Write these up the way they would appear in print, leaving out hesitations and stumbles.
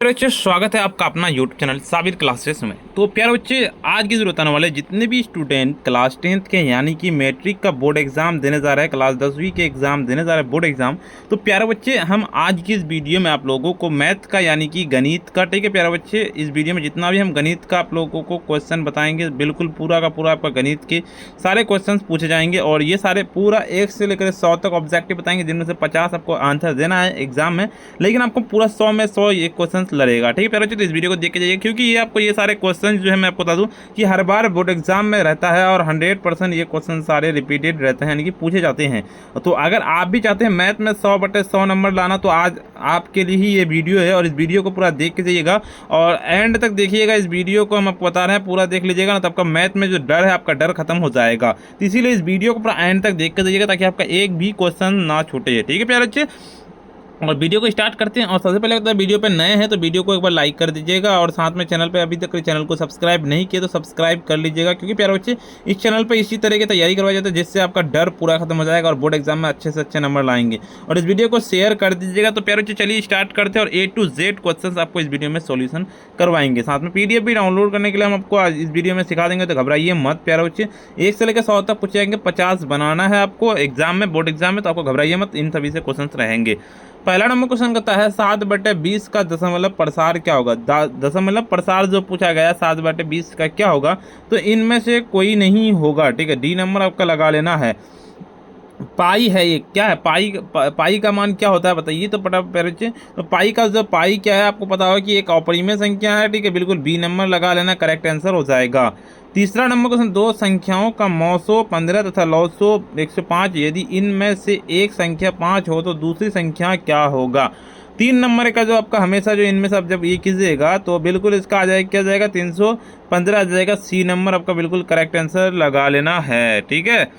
प्यारे बच्चे, स्वागत है आपका अपना यूट्यूब चैनल साबिर क्लासेस में। तो प्यारे बच्चे, आज की जरूरत आने वाले जितने भी स्टूडेंट क्लास 10th के यानी कि मैट्रिक का बोर्ड एग्जाम देने जा रहे हैं, क्लास 10वीं के एग्जाम देने जा रहे हैं बोर्ड एग्जाम, तो प्यारे बच्चे हम आज की इस वीडियो में आप लोगों को मैथ का यानी कि गणित का, ठीक है प्यारे बच्चे, इस वीडियो में जितना भी हम गणित का आप लोगों को क्वेश्चन बताएंगे, बिल्कुल पूरा का पूरा आपका गणित के सारे क्वेश्चन पूछे जाएंगे और ये सारे पूरा 1 से लेकर 100 तक ऑब्जेक्टिव बताएंगे, जिनमें से 50 आपको आंसर देना है एग्जाम में, लेकिन आपको पूरा 100 में 100 ये क्वेश्चन लड़ेगा। ठीक है प्यारे बच्चे, तो इस वीडियो को देख के जाइए, क्योंकि ये आपको ये सारे क्वेश्चन जो है मैं आपको बता दूं कि हर बार बोर्ड एग्जाम में रहता है और 100% ये क्वेश्चन सारे रिपीटेड रहते हैं, यानी कि पूछे जाते हैं। तो अगर आप भी चाहते हैं मैथ में 100/100 नंबर लाना, तो आज आपके लिए ही ये वीडियो है और इस वीडियो को पूरा देख के जाइएगा और एंड तक देखिएगा। इस वीडियो को हम आपको बता रहे हैं, पूरा देख लीजिएगा ना, तो आपका मैथ में जो डर है आपका डर खत्म हो जाएगा। तो इसीलिए इस वीडियो को पूरा एंड तक देख के जाइएगा ताकि आपका एक भी क्वेश्चन ना छूटे। ठीक है प्यारे बच्चे, और वीडियो को स्टार्ट करते हैं। और सबसे पहले अगर वीडियो पे नए हैं तो वीडियो को एक बार लाइक कर दीजिएगा और साथ में चैनल पे अभी तक चैनल को सब्सक्राइब नहीं किया तो सब्सक्राइब कर लीजिएगा, क्योंकि प्यारे बच्चे इस चैनल पे इसी तरह की तैयारी करवाई जाती है जिससे आपका डर पूरा खत्म हो जाएगा और बोर्ड एग्जाम में अच्छे से अच्छे नंबर लाएंगे। और इस वीडियो को शेयर कर दीजिएगा। तो प्यारे बच्चे चलिए स्टार्ट करते हैं और A to Z क्वेश्चन आपको इस वीडियो में सोल्यूशन करवाएंगे। साथ में PDF भी डाउनलोड करने के लिए हम आपको आज इस वीडियो में सिखा देंगे, तो घबराइए मत प्यारे बच्चे। 1 से लेकर 100 तक पूछे जाएंगे, 50 बनाना है आपको एग्जाम में, बोर्ड एग्जाम में, तो आपको घबराइए मत, इन सभी से क्वेश्चन रहेंगे। पहला नंबर क्वेश्चन कहता है 7/20 का दशमलव प्रसार क्या होगा। दशमलव प्रसार जो पूछा गया 7/20 का क्या होगा, तो इनमें से कोई नहीं होगा। ठीक है, डी नंबर आपका लगा लेना है। पाई है, ये क्या है, पाई का मान क्या होता है बताइए तो प्यारे बच्चे। तो पाई का जो पाई क्या है आपको पता होगा कि एक अपरिमेय संख्या है। ठीक है, बिल्कुल बी नंबर लगा लेना, करेक्ट आंसर हो जाएगा। तीसरा नंबर क्वेश्चन, दो संख्याओं का मौसो 15 तथा लौसो 105, यदि इनमें से एक संख्या 5 हो तो दूसरी संख्या क्या होगा। 3 नंबर का जो आपका हमेशा जो इनमें से आप जब ये कीजिएगा तो बिल्कुल इसका आ जाएगा, क्या जाएगा, 315 आ जाएगा। सी नंबर आपका बिल्कुल करेक्ट आंसर लगा लेना है। ठीक है,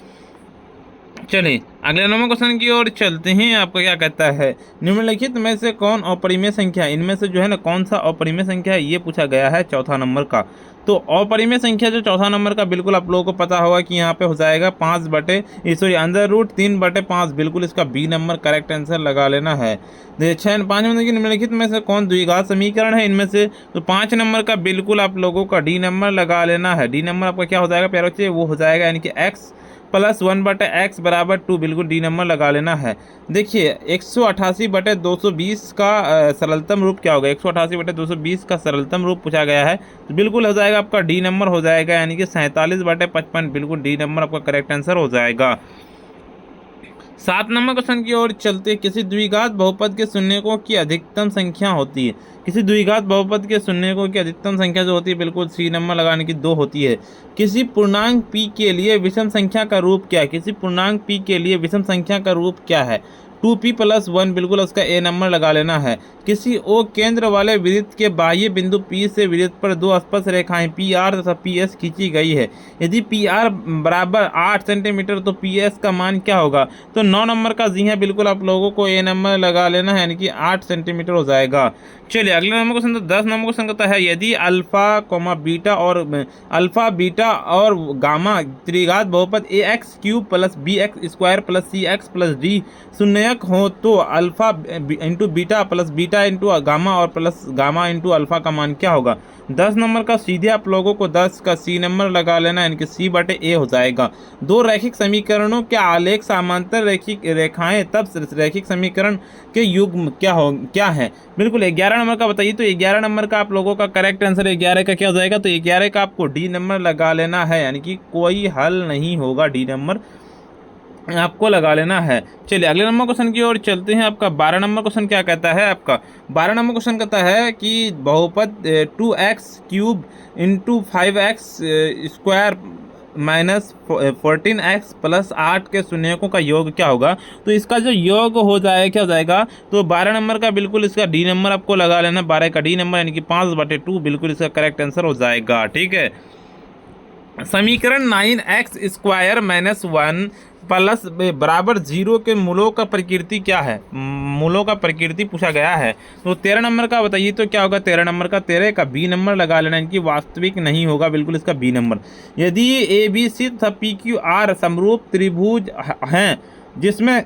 चलिए अगले नंबर क्वेश्चन की ओर चलते हैं। आपका क्या कहता है, निम्नलिखित में से कौन अपरिमेय संख्या, इनमें से जो है ना कौन सा अपरिमेय संख्या है, ये पूछा गया है चौथा नंबर का। तो अपरिमेय संख्या जो चौथा नंबर का, बिल्कुल आप लोगों को पता होगा कि यहाँ पे हो जाएगा √3/5, बिल्कुल इसका बी नंबर करेक्ट आंसर लगा लेना है। 5 नंबर की निम्नलिखित में से कौन द्विघात समीकरण है इनमें से, तो 5 नंबर का बिल्कुल आप लोगों का डी नंबर लगा लेना है। डी नंबर आपका क्या हो जाएगा प्यारे बच्चे, वो हो जाएगा यानी कि x + 1/x = 2, बिल्कुल डी नंबर लगा लेना है। देखिए 188/220 का सरलतम रूप क्या होगा, 188/220 का सरलतम रूप पूछा गया है, तो बिल्कुल हो जाएगा आपका डी नंबर हो जाएगा, यानी कि 47/55, बिल्कुल डी नंबर आपका करेक्ट आंसर हो जाएगा। 7 नंबर क्वेश्चन की ओर चलते, किसी द्विघात बहुपद के शून्यकों की अधिकतम संख्या होती है। किसी द्विघात बहुपद के शून्यकों की अधिकतम संख्या जो होती है, बिल्कुल सी नंबर लगाने की 2 होती है। किसी पूर्णांक p के लिए विषम संख्या का रूप क्या है, किसी पूर्णांक p के लिए विषम संख्या का रूप क्या है, 2p + 1, बिल्कुल उसका ए नंबर लगा लेना है। किसी ओ केंद्र वाले वृत्त के बाह्य बिंदु P से वृत्त पर 2 स्पर्श रेखाएं PR तथा PS खींची गई है। यदि PR = 8 सेंटीमीटर तो PS का मान क्या होगा, तो 9 नंबर का जी है, बिल्कुल आप लोगों को ए नंबर लगा लेना है, यानी कि 8 सेंटीमीटर हो जाएगा। चलिए अगले नंबर क्वेश्चन, तो 10 नंबर क्वेश्चन कहता है, यदि अल्फा बीटा और गामा त्रिघात बहुपद AX³ + BX² + CX + D शून्यक हो तो अल्फा × बीटा + बीटा × गामा और प्लस गामा × अल्फा का मान क्या होगा। 10 नंबर का सीधे आप लोगों को 10 का सी नंबर लगा लेना, यानी कि C/A हो जाएगा। दो रैखिक समीकरणों के आलेख समांतर रैखिक रेखाएं तब रैखिक समीकरण के युग्म क्या है, बिल्कुल 11 नंबर का बताइए। तो 11 नंबर का आप लोगों का करेक्ट आंसर 11 का क्या हो जाएगा, तो 11 का आपको डी नंबर लगा लेना है, यानी कि कोई हल नहीं होगा, डी नंबर आपको लगा लेना है। चलिए अगले नंबर क्वेश्चन की ओर चलते हैं। आपका 12 नंबर क्वेश्चन क्या कहता है, आपका 12 नंबर क्वेश्चन कहता है कि बहुपद 2x³ × 5x² - 14x + 8 के शून्यकों का योग क्या होगा। तो इसका जो योग हो जाएगा क्या हो जाएगा, तो 12 नंबर का बिल्कुल इसका डी नंबर आपको लगा लेना, 12 का डी नंबर यानी कि 5/2, बिल्कुल इसका करेक्ट आंसर हो जाएगा। ठीक है, समीकरण 9x² - 1 + 0 के मूलों का प्रकृति क्या है, मूलों का प्रकृति पूछा गया है। तो 13 नंबर का बताइए तो क्या होगा, 13 नंबर का 13 का बी नंबर लगा लेना, इनकी वास्तविक नहीं होगा, बिल्कुल इसका बी नंबर। यदि ABC तथा PQR समरूप त्रिभुज हैं जिसमें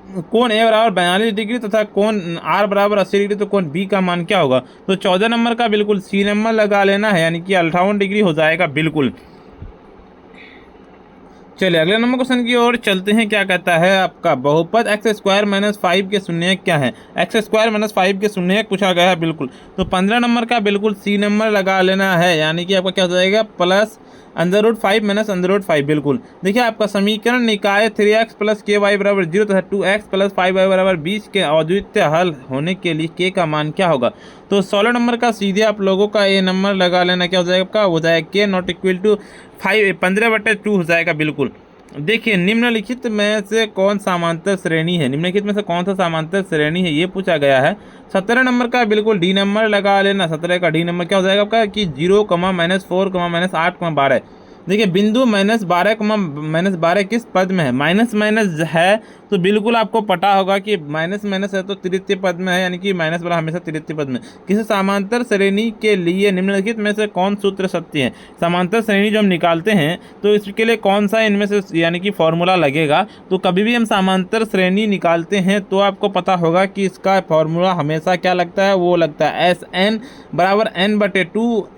कोण ए बराबर 42 डिग्री तथा कोण आर बराबर 80 डिग्री, तो कोण बी का मान क्या होगा? तो 14 नंबर का बिल्कुल सी नंबर लगा लेना है, यानी कि 58 डिग्री हो जाएगा बिल्कुल। चलिए अगले नंबर क्वेश्चन की ओर चलते हैं। क्या कहता है आपका? बहुपद एक्स स्क्वायर माइनस 5 के शून्यक क्या है? एक्स स्क्वायर माइनस 5 के शून्यक पूछा गया है बिल्कुल। तो 15 नंबर का बिल्कुल सी नंबर लगा लेना है, यानी कि आपका क्या हो जाएगा? प्लस √5 माइनस √5 बिल्कुल। देखिए आपका समीकरण निकाय 3x प्लस के वाई बराबर 0 तथा 2x प्लस 5y बराबर 20 के अद्वितीय हल होने के लिए k का मान क्या होगा? तो 16 नंबर का सीधे आप लोगों का ए नंबर लगा लेना। क्या हो जाएगा आपका? हो जाएगा k नॉट इक्वल टू 15/2 हो जाएगा बिल्कुल। देखिए निम्नलिखित में से कौन समांतर श्रेणी है? निम्नलिखित में से कौन सा समांतर श्रेणी है ये पूछा गया है। 17 नंबर का बिल्कुल डी नंबर लगा लेना। 17 का डी नंबर क्या हो जाएगा आपका? कि 0, -4, -8, -12। देखिए बिंदु -12 किस पद में है? माइनस माइनस है तो बिल्कुल आपको पता होगा कि माइनस माइनस है तो तृतीय पद में है, यानी कि माइनस वाला हमेशा तृतीय पद में। किसी समांतर श्रेणी के लिए निम्नलिखित में से कौन सूत्र सत्य है? समांतर श्रेणी जो हम निकालते हैं तो इसके लिए कौन सा इनमें से यानी कि फॉर्मूला लगेगा? तो कभी भी हम समांतर श्रेणी निकालते हैं तो आपको पता होगा कि इसका फॉर्मूला हमेशा क्या लगता है? वो लगता है SN बराबर n/2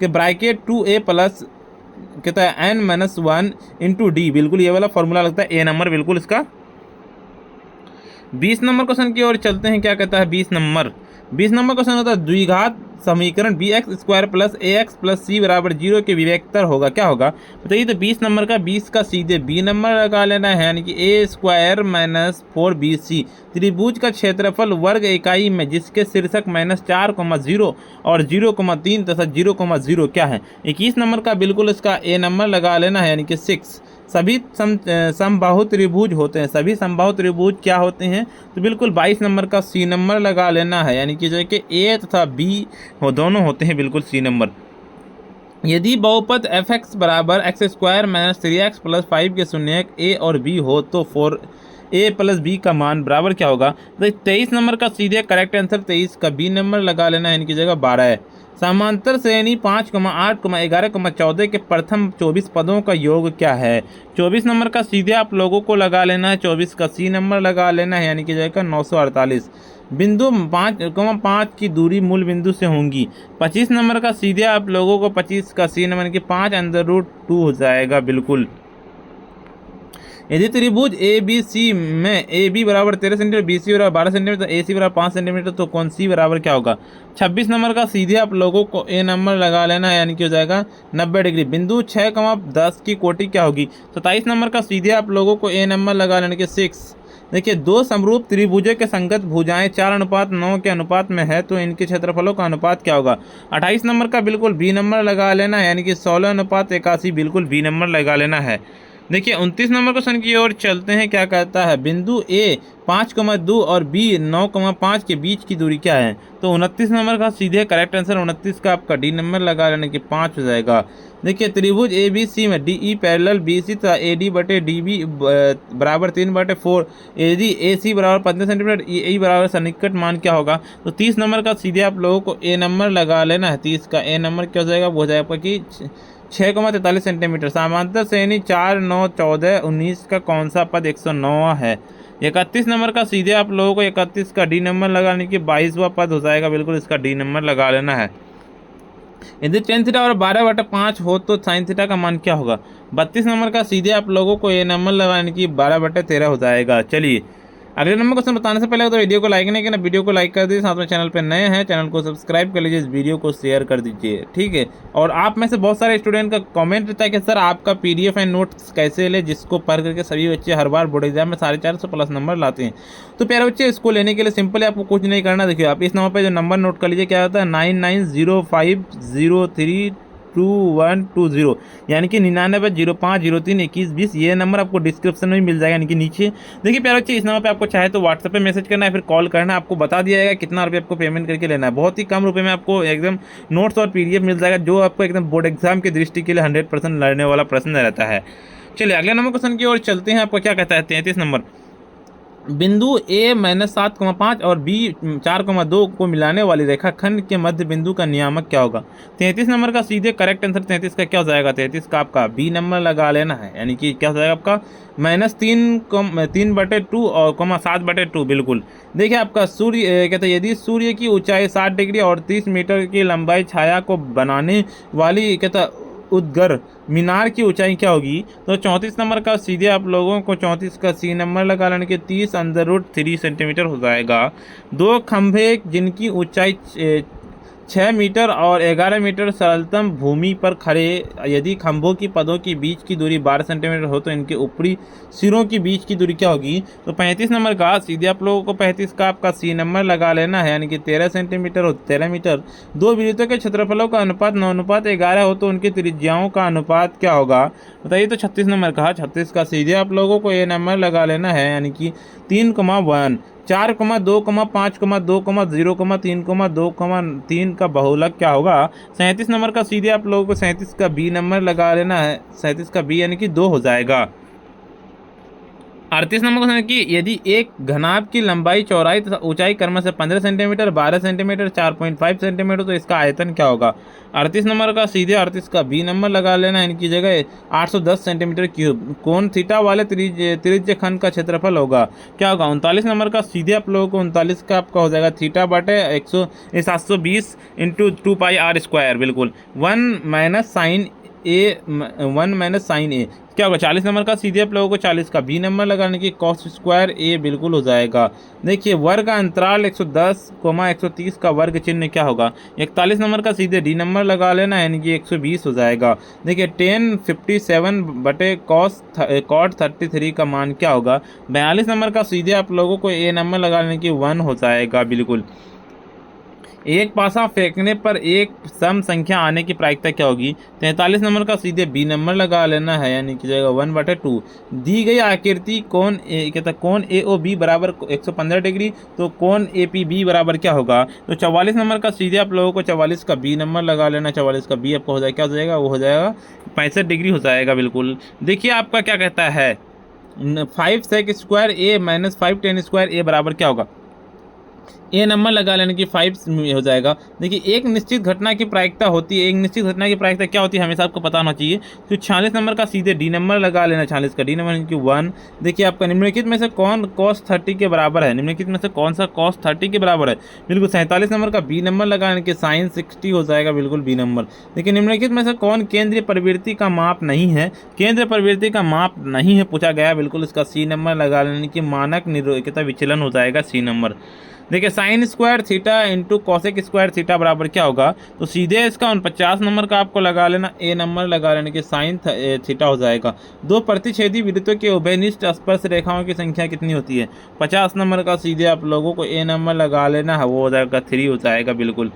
के ब्रैकेट 2a प्लस कहता है n-1 इंटू डी। बिल्कुल ये वाला फॉर्मूला लगता है ए नंबर बिल्कुल इसका। 20 नंबर क्वेश्चन की ओर चलते हैं। क्या कहता है 20 नंबर क्वेश्चन होता है द्विघात समीकरण bx square plus ax plus c बराबर 0 के विवेकतर होगा। क्या होगा बताइए? तो 20 नंबर का 20 का सीधे b नंबर लगा लेना है, यानी कि a स्क्वायर माइनस 4bc त्रिभुज का क्षेत्रफल वर्ग इकाई में जिसके शीर्षक -4,0 और 0,3 तथा 0,0 क्या है? 21 नंबर का बिल्कुल इसका a नंबर लगा लेना है, यानी कि 6। सभी समबाहु त्रिभुज होते हैं। सभी समबाहु त्रिभुज क्या होते हैं? तो बिल्कुल 22 नंबर का सी नंबर लगा लेना है, यानी कि जो कि ए तथा बी हो दोनों होते हैं बिल्कुल सी नंबर। यदि बहुपद fx बराबर x square minus 3x plus 5 के शून्यक a और b हो तो 4a प्लस b का मान बराबर क्या होगा? तो 23 नंबर का सीधे करेक्ट आंसर 23 का b नंबर लगा लेना है, इनकी जगह 12 है। समांतर श्रेणी 5, 8, 11, 14 के प्रथम 24 पदों का योग क्या है? 24 नंबर का सीधे आप लोगों को लगा लेना है, 24 का सी नंबर लगा लेना है, यानी कि जाएगा 948। बिंदु 5 की दूरी मूल बिंदु से होंगी। 25 नंबर का सीधे आप लोगों को 25 का सी नंबर की 5 √2 हो जाएगा बिल्कुल। यदि त्रिभुज ए बी सी में ए बी बराबर 13 सेंटीमीटर, बी सी बराबर 12 सेंटीमीटर, ए सी बराबर 5 सेंटीमीटर, तो कौन सी बराबर क्या होगा? 26 नंबर का सीधे आप लोगों को ए नंबर लगा लेना है, यानी कि हो जाएगा 90 डिग्री। बिंदु 6,10 की कोटि क्या होगी? 27 नंबर का सीधे आप लोगों को ए नंबर लगा लेने के 6। देखिए दो समरूप त्रिभुजों के संगत भुजाएं 4:9 के अनुपात में है तो इनके क्षेत्रफलों का अनुपात क्या होगा? 28 नंबर का बिल्कुल बी नंबर लगा लेना है, यानी कि 16:81 बिल्कुल बी नंबर लगा लेना है। देखिए 29 नंबर क्वेश्चन की ओर चलते हैं। क्या कहता है? बिंदु ए 5,2 और बी 9,5 के बीच की दूरी क्या है? तो 29 नंबर का सीधे करेक्ट आंसर 29 का आपका डी नंबर लगा लेने के 5 हो जाएगा। देखिए त्रिभुज ए बी सी में D E parallel B C तथा ए डी बटे डी बी बराबर 3/4, यदि ए सी बराबर 15 सेंटीमीटर, ए बराबर सन्निकट मान क्या होगा? तो 30 नंबर का सीधे आप लोगों को ए नंबर लगा लेना है। 30 का ए नंबर क्या हो जाएगा? वो हो जाएगा आपका कि 6,43 सेंटीमीटर। समांतर श्रेणी 4, 9, 14, 19 का कौन सा पद 109 है? 31 नंबर का सीधे आप लोगों को 31 का डी नंबर लगाने की 22वां पद हो जाएगा बिल्कुल, इसका डी नंबर लगा लेना है। यदि tan थीटा और 12/5 हो तो sin थीटा का मान क्या होगा? 32 नंबर का सीधे आप लोगों को ये नंबर लगाने की 12/13 हो जाएगा। चलिए अगले नंबर क्वेश्चन बताने से पहले तो वीडियो को लाइक नहीं करना, वीडियो को लाइक कर दीजिए, साथ में चैनल पर नए हैं चैनल को सब्सक्राइब कर लीजिए, इस वीडियो को शेयर कर दीजिए, ठीक है। और आप में से बहुत सारे स्टूडेंट का कमेंट रहता है कि सर आपका PDF एंड नोट्स कैसे ले, जिसको पढ़ करके सभी बच्चे हर बार बोर्ड एग्जाम में 450 नंबर लाते हैं। तो प्यारे बच्चे इसको लेने के लिए सिंपल आपको कुछ नहीं करना। देखिए आप इस नंबर पर जो नंबर नोट कर लीजिए, क्या होता है 9905032120, यानी कि 9905032120। ये नंबर आपको डिस्क्रिप्शन में मिल जाएगा, यानी कि नीचे। देखिए प्यारे बच्चे इस नंबर पे आपको चाहे तो व्हाट्सएप पे मैसेज करना है, फिर कॉल करना है, आपको बता दिया जाएगा कितना रुपये आपको पेमेंट करके लेना है। बहुत ही कम रुपये में आपको एकदम नोट्स और PDF मिल जाएगा, जो आपको एकदम बोर्ड एग्जाम की दृष्टि के लिए 100% लड़ने वाला प्रश्न रहता है। चलिए अगले नंबर क्वेश्चन की ओर चलते हैं। आपको क्या कहता है 33 नंबर। बिंदु ए -7,5 और बी 4,2 को मिलाने वाली रेखाखंड के मध्य बिंदु का नियामक क्या होगा। 33 नंबर का सीधे करेक्ट आंसर 33 का क्या हो जाएगा, 33 का आपका बी नंबर लगा लेना है, यानी कि क्या हो जाएगा आपका -3/2 और 7/2 बिल्कुल। देखिए आपका सूर्य कहते हैं यदि सूर्य की ऊंचाई 60 डिग्री और 30 मीटर की लंबाई छाया को बनाने वाली कहता उद्गर मीनार की ऊंचाई क्या होगी। तो 34 नंबर का सीधे आप लोगों को 34 का सी नंबर लगा लेने के 30√3 सेंटीमीटर हो जाएगा। दो खंभे जिनकी ऊंचाई 6 मीटर और 11 मीटर सरलतम भूमि पर खड़े, यदि खंभों की पदों के बीच की दूरी 12 सेंटीमीटर हो तो इनके ऊपरी सिरों के बीच की दूरी क्या होगी। तो 35 नंबर का सीधे आप लोगों को 35 का आपका सी नंबर लगा लेना है, यानी कि 13 सेंटीमीटर और 13 मीटर। दो वृत्तों के क्षेत्रफलों का अनुपात 9:11 हो तो उनकी त्रिज्याओं का अनुपात क्या होगा, बताइए। तो 36 नंबर का 36 का सीधे आप लोगों को ये नंबर लगा लेना है, यानी कि 3,1 4,2,5,0,3,2,3 का बहुलक क्या होगा। 37 नंबर का सीधे आप लोगों को 37 का बी नंबर लगा लेना है, 37 का बी यानी कि 2 हो जाएगा। 38 नंबर क्वेश्चन है कि यदि एक घनाभ की लंबाई चौड़ाई तथा ऊंचाई क्रम से 15 सेंटीमीटर 12 सेंटीमीटर 4.5 सेंटीमीटर तो इसका आयतन क्या होगा। 38 नंबर का सीधे 38 का बी नंबर लगा लेना, इनकी जगह 810 सेंटीमीटर क्यूब। कोण थीटा वाले त्रिज्य खंड का क्षेत्रफल होगा क्या होगा। 39 नंबर का सीधे आप लोगों को 39 का आपका हो जाएगा थीटा बटे 720 × 2πr² बिल्कुल। 1 - sin a क्या होगा। 40 नंबर का सीधे आप लोगों को 40 का बी नंबर लगाने की cos² बिल्कुल हो जाएगा। देखिए वर्ग का अंतराल 110, 130 का वर्ग चिन्ह क्या होगा। 41 नंबर का सीधे डी नंबर लगा लेना है, यानी कि 120 हो जाएगा। देखिए tan 57 बटे cot 33 का मान क्या होगा। 42 नंबर का सीधे आप लोगों को ए नंबर लगाने की 1 हो जाएगा बिल्कुल। एक पासा फेंकने पर एक सम संख्या आने की प्रायिकता क्या होगी। 43 नंबर का सीधे बी नंबर लगा लेना है, यानी कि जाएगा 1/2। दी गई आकृति कोण कोण ए ओ बी बराबर 115 डिग्री, तो कोण ए पी बी बराबर क्या होगा। तो 44 नंबर का सीधे आप लोगों को 44 का बी नंबर लगा लेना, 44 का बी आपको हो जाएगा क्या हो जाएगा, वो हो जाएगा 65 डिग्री हो जाएगा बिल्कुल। देखिए आपका क्या कहता है 5 sec² a - 5 tan² a बराबर क्या होगा। ए नंबर लगा लेने की 5 हो जाएगा। देखिए एक निश्चित घटना की प्रायिकता होती है, एक निश्चित घटना की प्रायिकता क्या होती है हमेशा आपको पता होना चाहिए। तो 46 नंबर का सीधे डी नंबर लगा लेना, 46 का डी नंबर यानी कि 1। देखिए आपका निम्नलिखित में से कौन cos 30 के बराबर है, निम्नलिखित में से कौन सा cos 30 के बराबर है। बिल्कुल 47 नंबर का बी नंबर लगा लेने के sin 60 हो जाएगा बिल्कुल बी नंबर। देखिए निम्नलिखित में से कौन केंद्रीय प्रवृत्ति का माप नहीं है, केंद्रीय प्रवृत्ति का माप नहीं है पूछा गया, बिल्कुल इसका सी नंबर लगा लेने की मानक निरोधकता विचलन हो जाएगा सी नंबर। देखिए sin² थीटा × cosec² थीटा बराबर क्या होगा। तो सीधे इसका 49 नंबर का आपको लगा लेना, ए नंबर लगा लेने के sin थीटा हो जाएगा। दो प्रतिच्छेदी वृत्तों के उभयनिष्ठ स्पर्श रेखाओं की संख्या कितनी होती है। 50 नंबर का सीधे आप लोगों को ए नंबर लगा लेना है, वो हो जाएगा 3 हो जाएगा बिल्कुल।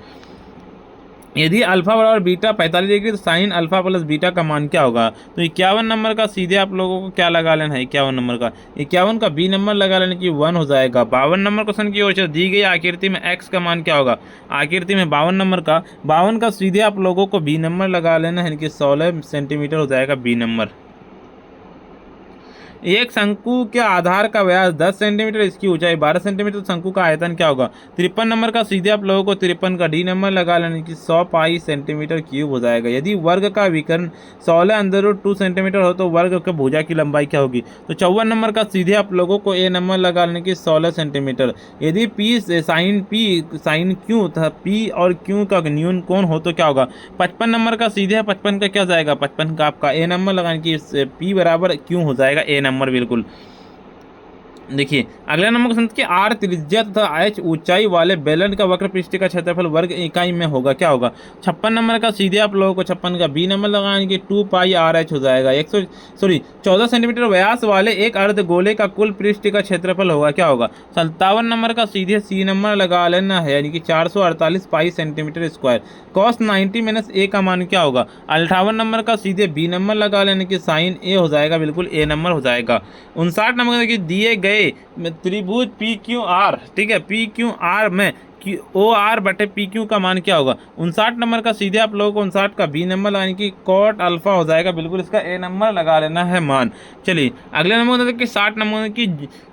यदि अल्फा बराबर बीटा 45 डिग्री तो साइन अल्फा प्लस बीटा का मान क्या होगा। तो 51 नंबर का सीधे आप लोगों को क्या लगा लेना है, 51 नंबर का 51 का बी नंबर लगा लेने की 1 हो जाएगा। 52 नंबर क्वेश्चन की ओर से दी गई आकृति में x का मान क्या होगा। आकृति में 52 नंबर का 52 का सीधे आप लोगों को बी नंबर लगा लेना है, कि 16 सेंटीमीटर हो जाएगा बी नंबर। एक शंकु के आधार का व्यास 10 सेंटीमीटर, इसकी ऊंचाई 12 सेंटीमीटर, शंकु का आयतन क्या होगा। 53 नंबर का सीधे आप लोगों को 53 का डी नंबर लगा लेने की 100 पाई सेंटीमीटर क्यूब हो जाएगा। यदि वर्ग का विकर्ण 16√2 सेंटीमीटर हो तो वर्ग के भुजा की लंबाई क्या होगी। तो 54 नंबर का सीधे आप लोगों को ए नंबर लगा लेने की 16 सेंटीमीटर। यदि पी साइन क्यू तथा पी और क्यू का न्यून कोण हो तो क्या होगा। 55 नंबर का सीधे 55 का क्या जाएगा, 55 का आपका ए नंबर लगाने की पी बराबर क्यू हो जाएगा ए नंबर बिल्कुल। देखिए अगला नंबर क्वेश्चन कि आर त्रिज्या तथा एच ऊंचाई वाले बेलन का वक्र पृष्ठ का क्षेत्रफल वर्ग इकाई में होगा क्या होगा। 56 नंबर का सीधे आप लोगों को 56 का बी नंबर लगाने की 2πr/h हो जाएगा। 14 सेंटीमीटर व्यास वाले एक अर्ध गोले का कुल पृष्ठ का क्षेत्रफल होगा क्या होगा। 57 नंबर का सीधे सी नंबर लगा लेना है, यानी कि 448 पाई सेंटीमीटर स्क्वायर। cos 90 - a का मान क्या होगा। 58 नंबर का सीधे बी नंबर लगा लेने की साइन ए हो जाएगा बिल्कुल ए नंबर हो जाएगा। 59 नंबर की दिए गए त्रिभुज PQR, ठीक है, PQR में ओ आर बटे पी क्यू का मान क्या होगा। 59 नंबर का सीधे आप लोगों को 59 का बी नंबर यानी कि कॉट अल्फा हो जाएगा, बिल्कुल इसका ए नंबर लगा लेना है मान। चलिए अगले नंबर होता है कि 60 नंबर की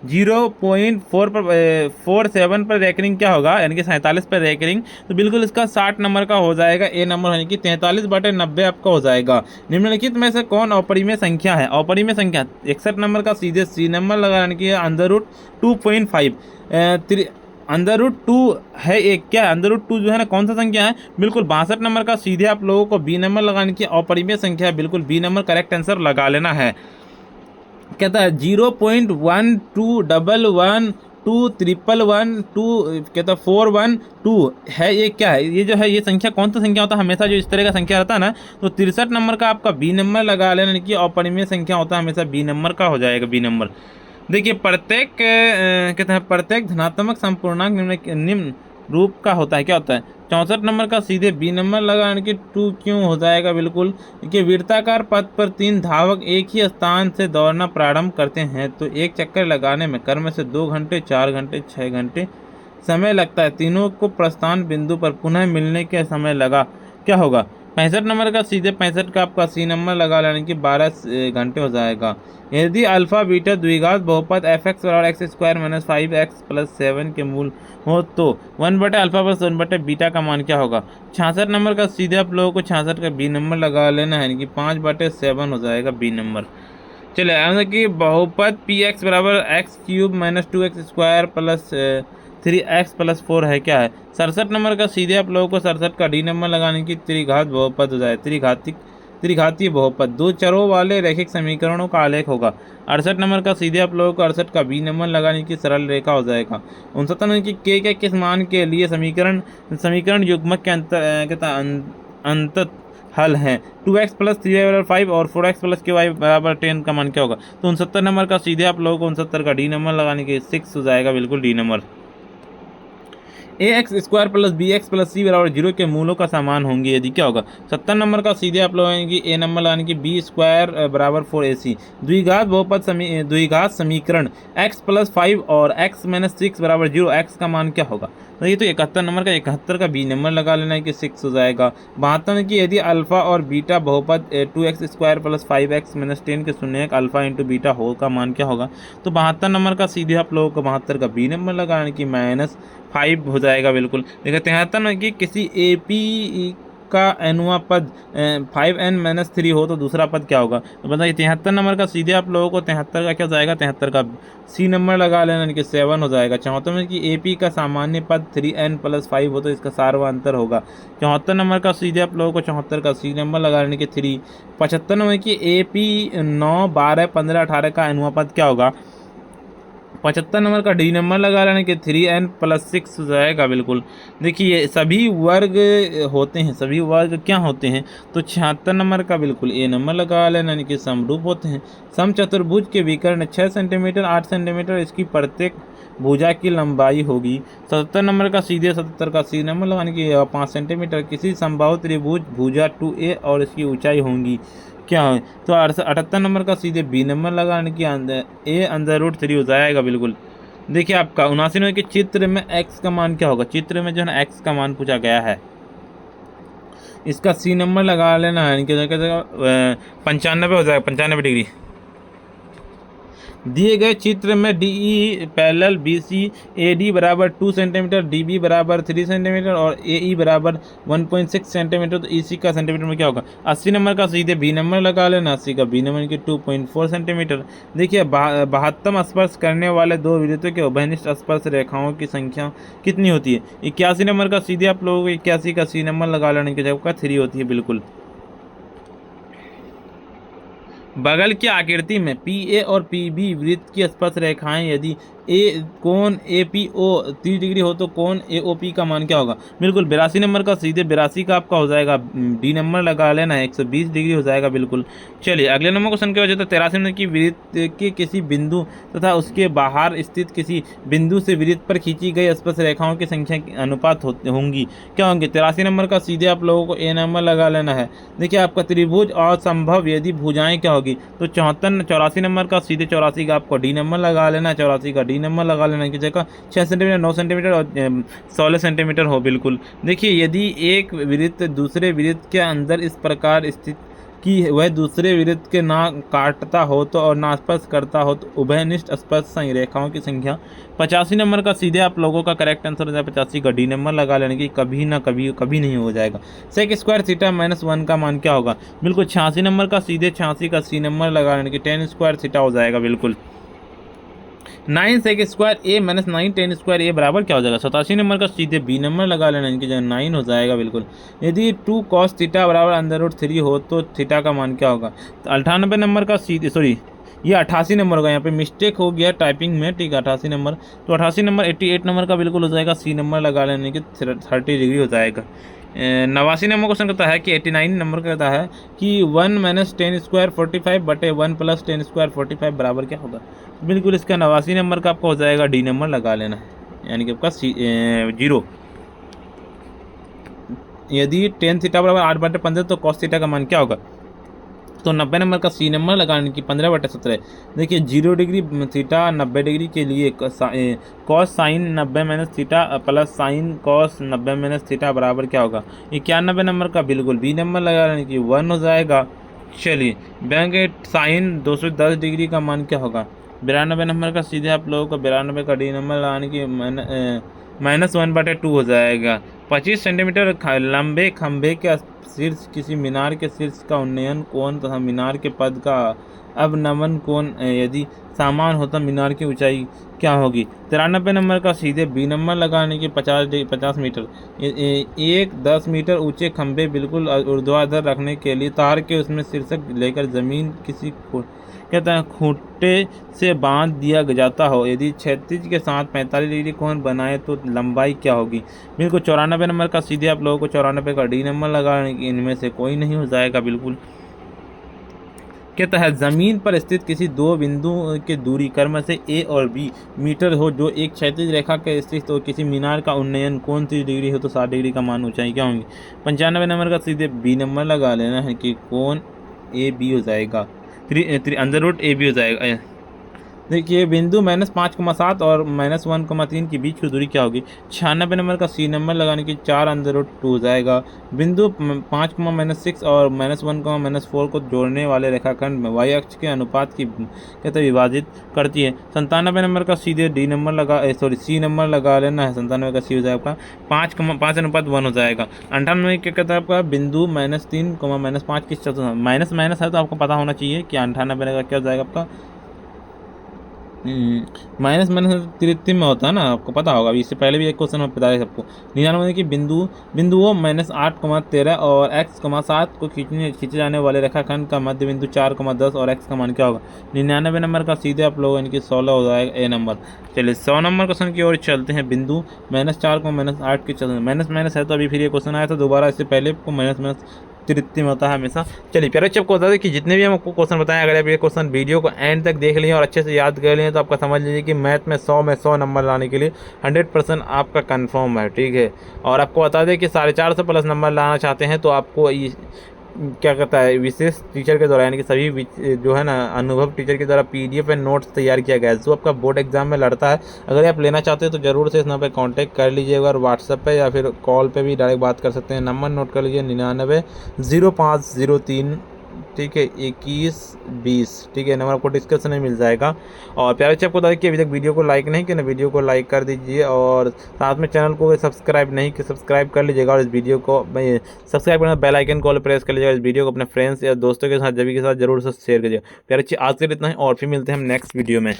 0.47 पर रैंकिंग क्या होगा, यानी कि 47 पर रैंकिंग, तो बिल्कुल इसका 60 नंबर का हो जाएगा ए नंबर, यानी कि 43 बटे 90 आपका हो जाएगा। निम्नलिखित में से कौन अपरिमेय संख्या है। अपरिमेय संख्या 61 नंबर का सीधे सी नंबर लगा, यानी कि √2.5 √2 है एक, क्या है √2 जो है ना कौन सा संख्या है, बिल्कुल 62 नंबर का सीधे आप लोगों को बी नंबर लगाने की अपरिमेय संख्या है, बिल्कुल बी नंबर करेक्ट आंसर लगा लेना है। कहता है 0.121112 कहता 412 है, ये क्या है, ये जो है ये संख्या कौन सा संख्या होता है, हमेशा जो इस तरह का संख्या रहता है ना, तो 63 नंबर का आपका बी नंबर लगा लेना, कि अपरिमेय संख्या होता है हमेशा बी नंबर का हो जाएगा बी नंबर। देखिए प्रत्येक कहते हैं प्रत्येक धनात्मक संपूर्णांक निम्न रूप का होता है, क्या होता है। 64 नंबर का सीधे बी नंबर लगा, यानी कि 2 क्यों हो जाएगा, बिल्कुल कि वृत्ताकार पथ पर 3 धावक एक ही स्थान से दौड़ना प्रारंभ करते हैं तो एक चक्कर लगाने में क्रम से 2 घंटे 4 घंटे 6 घंटे समय लगता है, तीनों को प्रस्थान बिंदु पर पुनः मिलने के समय लगा, क्या होगा। 65 नंबर का सीधे 65 का आपका सी नंबर लगा लेने की 12 घंटे हो जाएगा। यदि अल्फा बीटा द्विघात बहुपद fx और x² - 5x + 7 के मूल हो तो 1 बटे अल्फा प्लस 1 बटे बीटा का मान क्या होगा। 66 नंबर का सीधे आप लोगों को 66 का बी नंबर लगा लेना है, कि 5 बटे 7 हो जाएगा बी नंबर। चलिए यानी कि बहुपद px बराबर x³ - 2x² + 3x + 4 है, क्या है। 67 नंबर का सीधे आप लोगों को 67 का डी नंबर लगाने की त्रिघात बहुपद हो जाए, त्रिघातीय बहुपद, 2 चरों वाले रैखिक समीकरणों का आलेख होगा। 68 नंबर का सीधे आप लोगों को 68 का बी नंबर लगाने की सरल रेखा हो जाएगा। 69 नंबर की के किस मान के लिए समीकरण युग्मक के अंत हल है। 2x + 3y = 5 और 4x + ky = 10 का मान क्या होगा। तो 69 नंबर का सीधे आप लोगों को 69 का डी नंबर लगाने के 6 हो जाएगा, बिल्कुल D number. ax² + bx + c = 0 के मूलों का समान होंगे यदि, क्या होगा। 70 नंबर का सीधे आप लोगों की ए नंबर लगाने की b² = 4ac। द्विघात समीकरण x + 5 और x - 6 = 0, x का मान क्या होगा। तो ये तो 71 नंबर का 71 का बी नंबर लगा लेना है, कि 6 हो जाएगा। 72 की यदि अल्फा और बीटा बहुपद 2x² + 5x - 10 के शून्यक अल्फा × बीटा हो का मान क्या होगा। तो 72 नंबर का सीधे आप लोगों को 72 का बी नंबर लगाने की -5 हो जाएगा, बिल्कुल। देखिए 73 में कि किसी AP का एनुआ पद 5n - 3 हो तो दूसरा पद क्या होगा। तो बताइए 73 नंबर का सीधे आप लोगों को 73 का क्या हो जाएगा, 73 का सी नंबर लगा लेना, यानी कि 7 हो जाएगा। 74 में कि AP का सामान्य पद 3n + 5 हो तो इसका सार्वअंतर होगा। 74 नंबर का सीधे आप लोगों को 74 का सी नंबर लगा लेने के 3। 75 में कि AP 9, 12, 15, 18 का एनुआ पद क्या होगा। 75 नंबर का डी नंबर लगा लेने के 3n + 6 हो जाएगा, बिल्कुल। देखिए सभी वर्ग होते हैं, सभी वर्ग क्या होते हैं, तो 76 नंबर का बिल्कुल ए नंबर लगा लेना, यानी कि समरूप होते हैं। समचतुर्भुज के विकर्ण 6 सेंटीमीटर 8 सेंटीमीटर इसकी प्रत्येक भुजा की लंबाई होगी। 77 नंबर का सीधे 77 का सी नंबर लगाने की 5 सेंटीमीटर किसी समबाहु त्रिभुज भुजा 2a और इसकी ऊंचाई होंगी, क्या है। तो 78 नंबर का सीधे बी नंबर लगाने की a √3 हो जाएगा, बिल्कुल। देखिए आपका 79 नंबर के चित्र में x का मान क्या होगा। चित्र में जो है ना x का मान पूछा गया है, इसका सी नंबर लगा लेना है, 95 हो जाएगा, 95 डिग्री। दिए गए चित्र में DE पैरेलल BC AD बराबर 2 सेंटीमीटर, DB बराबर 3 सेंटीमीटर और AE बराबर 1.6 सेंटीमीटर, तो EC का सेंटीमीटर में क्या होगा। 80 नंबर का सीधे बी नंबर लगा लेना, 80 का बी नंबर की 2.4 सेंटीमीटर। देखिए 72 स्पर्श करने वाले दो वृत्तों के उभयनिष्ठ स्पर्श रेखाओं की संख्या कितनी होती है। 81 नंबर का सीधे आप लोगों को 81 का सी नंबर लगा लेने की जगह 3 होती है, बिल्कुल। बगल की आकृति में PA और PB वृत्त की स्पर्श रेखाएं यदि कोण APO 30 डिग्री हो तो कोण AOP का मान क्या होगा। बिल्कुल 82 नंबर का सीधे 82 का आपका हो जाएगा, डी नंबर लगा लेना है, 120 डिग्री हो जाएगा, बिल्कुल। चलिए अगले नंबर क्वेश्चन क्या हो जाता है। 83 नंबर की वृत्त के किसी बिंदु तथा उसके बाहर स्थित किसी बिंदु से वृत्त पर खींची गई स्पर्श रेखाओं की संख्या की अनुपात होंगी, क्या होंगे। 83 नंबर का सीधे आप लोगों को ए नंबर लगा लेना है। देखिए आपका त्रिभुज असंभव यदि भुजाएं क्या होगी, तो 84 नंबर का सीधे 84 का आपको डी नंबर लगा लेना, 84 का डी नंबर लगा लेना की जगह 6 सेंटीमीटर, 9 सेंटीमीटर और 16 सेंटीमीटर हो। बिल्कुल देखिए, यदि एक वृत्त दूसरे वृत्त के अंदर इस प्रकार स्थित कि वह दूसरे वृत्त के ना काटता हो तो और ना स्पर्श करता हो तो उभयनिष्ठ स्पर्श रेखाओं की संख्या 85 नंबर का सीधे आप लोगों का करेक्ट आंसर हो जाए 85 का डी नंबर लगा लेने की, कभी ना कभी कभी नहीं हो जाएगा। सेक स्क्वायर थीटा -1 का मान क्या होगा? बिल्कुल 86 नंबर का सीधे 86 का सी नंबर लगा लेने की 10 स्क्वायर थीटा हो जाएगा। बिल्कुल 9 सेक स्क्वायर ए -9 10 स्क्वायर ए बराबर क्या हो जाएगा? 87 नंबर का सीधे बी नंबर लगा लेना, इनकी जगह 9 हो जाएगा। बिल्कुल यदि 2 cos थीटा बराबर √3 हो तो थीटा का मान क्या होगा? तो 98 नंबर का सीधे, सॉरी ये 88 नंबर होगा, यहाँ पे मिस्टेक हो गया टाइपिंग में, ठीक है 88 नंबर। तो 88 नंबर 88 नंबर का बिल्कुल हो जाएगा, सी नंबर लगा लेने की 30 डिग्री हो जाएगा। 89 नंबर क्वेश्चन कहता है कि 89 नंबर कहता है कि 1 - 10 स्क्वायर 45 बटे 1 + 10 स्क्वायर 45 बराबर क्या होगा? बिल्कुल इसका 89 नंबर का आपका हो जाएगा, डी नंबर लगा लेना है, यानी कि आपका 0। यदि 10 थीटा बराबर 8/15 तो cos थीटा का मान क्या होगा? तो 90 नंबर का सी नंबर लगाने की 15/17। देखिए 0 डिग्री थीटा 90 डिग्री के लिए cos sine 90 - theta plus sine cos 90 - theta बराबर क्या होगा? 91 नंबर का बिल्कुल बी नंबर लगाने की 1 हो जाएगा। चलिए बैंक साइन 210 डिग्री का मान क्या होगा? 92 नंबर का सीधे आप लोगों को 92 का डी नंबर लगाने की -1/2 हो जाएगा। 25 सेंटीमीटर लंबे खंभे के शीर्ष किसी मीनार के शीर्ष का उन्नयन कोण तथा मीनार के पद का अवनमन कोण यदि समान हो तो मीनार की ऊंचाई क्या होगी? 93 नंबर का सीधे बी नंबर लगाने की 50 मीटर। एक 10 मीटर ऊंचे खंभे बिल्कुल ऊर्ध्वाधर रखने के लिए तार के उसमें शीर्षक लेकर जमीन किसी कहता है खूंटे से बांध दिया जाता हो, यदि क्षैतिज के साथ 45 डिग्री कोण बनाए तो लंबाई क्या होगी? बिल्कुल 94 नंबर का सीधे आप लोगों को 94 का डी नंबर लगाने की, इनमें से कोई नहीं हो जाएगा। बिल्कुल कहता है जमीन पर स्थित किसी दो बिंदु के दूरी क्रम से ए और बी मीटर हो जो एक क्षैतिज रेखा के स्थित हो, किसी मीनार का उन्नयन कोण 30 डिग्री हो तो 60 डिग्री का मान ऊंचाई क्या होगी? 95 नंबर का सीधे बी नंबर लगा लेना है कि कोण ए बी हो जाएगा, √AB हो जाएगा। देखिए बिंदु -5,7 और -1,3 के बीच की दूरी क्या होगी? 96 नंबर का सी नंबर लगाने की 4√2 हो जाएगा। बिंदु 5,-6 और -1,-4 को जोड़ने वाले रेखाखंड में y अक्ष के अनुपात की कहते विभाजित करती है। 97 नंबर का सीधे डी नंबर सी नंबर लगा लेना है, 97 का सी हो जाएगा 5:1 हो जाएगा। 98 क्या कहता है आपका? बिंदु -3, -5 किस चतुर्थांश माइनस है तो आपको पता होना चाहिए कि 98 का क्या हो जाएगा आपका माइनस तृतीय में होता है ना, आपको पता होगा। अभी इससे पहले भी एक क्वेश्चन में बताया सबको। 99 की बिंदुओं -8,13 और x,7 को खींचे जाने वाले रेखाखंड का मध्य बिंदु 4,10 और x का मान क्या होगा? 99 नंबर का सीधे आप लोग इनकी 16 हो जाएगा ए नंबर। चलिए 100 नंबर क्वेश्चन की ओर चलते हैं। बिंदु -4 को -8 के चलते माइनस है तो अभी फिर ये क्वेश्चन आया था दोबारा, इससे पहले को माइनस तृतीय में होता है हमेशा। चलिए प्यारे बच्चे आपको बता दें कि जितने भी हम आपको क्वेश्चन बताएं, अगर आप ये क्वेश्चन वीडियो को एंड तक देख लिए और अच्छे से याद कर लिए तो आपका समझ लीजिए कि मैथ में 100 नंबर लाने के लिए 100% आपका कंफर्म है, ठीक है। और आपको बता दें कि 450 प्लस नंबर लाना चाहते हैं तो आपको क्या कहता है विशेष टीचर के द्वारा, यानी कि सभी जो है ना अनुभव टीचर के द्वारा PDF एंड नोट्स तैयार किया गया है जो आपका बोर्ड एग्जाम में लड़ता है। अगर आप लेना चाहते हैं तो ज़रूर से इस नंबर पर कांटेक्ट कर लीजिएगा और व्हाट्सएप पे या फिर कॉल पे भी डायरेक्ट बात कर सकते हैं। नंबर नोट कर लीजिए 990503, ठीक है 2120, ठीक है। नंबर आपको डिस्क्रिप्शन में मिल जाएगा। और प्यारे बच्चे आपको बता दें कि अभी तक वीडियो को लाइक नहीं किया ना, वीडियो को लाइक कर दीजिए और साथ में चैनल को सब्सक्राइब नहीं किया सब्सक्राइब कर लीजिएगा और इस वीडियो को सब्सक्राइब करना, बेल आइकन कॉल प्रेस कर लीजिएगा। इस वीडियो को अपने फ्रेंड्स या दोस्तों के साथ सभी के साथ जरूर से शेयर कीजिएगा। प्यारे बच्चे आज के लिए इतना ही और फिर मिलते हैं हम नेक्स्ट वीडियो में।